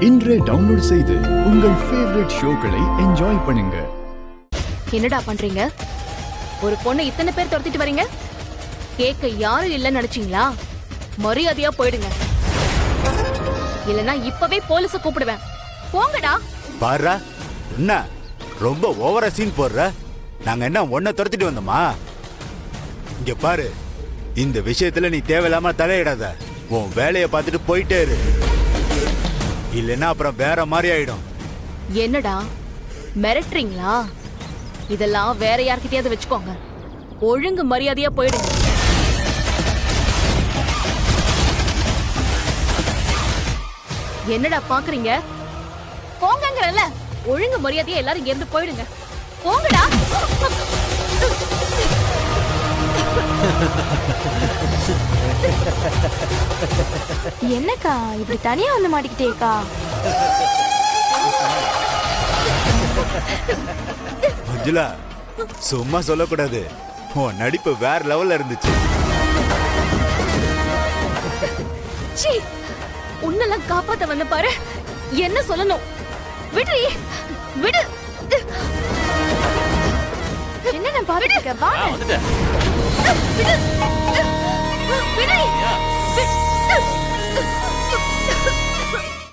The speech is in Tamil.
இன்றே டவுன்லோட் செய்து உங்கள் ஃபேவரட் ஷோக்களை என்ஜாய் பண்ணுங்க. என்னடா பண்றீங்க? ஒரு பொண்ணை இத்தனை பேர் துரத்திட்டு வரீங்க. கேட்க யாரும் இல்லைன்னு நினைச்சீங்களா? மரியாதையா போயிடுங்க, இல்லனா இப்பவே போலீஸ கூப்பிடுவேன். போங்கடா. பாரு, என்ன ரொம்ப ஓவரா சீன் போடுற? நாங்க என்ன ஒன்ன துரத்திட்டு வந்தோமா? இங்க பாரு, இந்த விஷயத்துல நீ தேவையில்லாம தலையிடாத. உன் வேலையை பார்த்துட்டு போயிட்டே இரு, இல்லைன்னா அப்புறம் வேற மாதிரி ஆயிடும். என்னடா மிரட்டுறீங்களா? இதெல்லாம் வேற யார்கிட்டயாவது வச்சுக்கோங்க. ஒழுங்கு மரியாதையா போயிடுங்க. என்னடா பாக்குறீங்க? போங்கங்கறல. ஒழுங்கு மரியாதையா எல்லாரும் இங்க இருந்து போயிடுங்க. போங்கடா. என்னக்கா இப்படி தனியா வந்து மாட்டிக்கிட்டேக்கா? மஞ்சுளா, சும்மா சொல்லக்கூடாது. உன் நடிப்பு வேற லெவல்ல இருந்துச்சு. சீ, உன்னெல்லாம் காப்பாத்த வந்த பாரு. என்ன சொல்லணும்? விடு, விடு. என்ன நான் பாத்துக்க வா. விடு. விடு.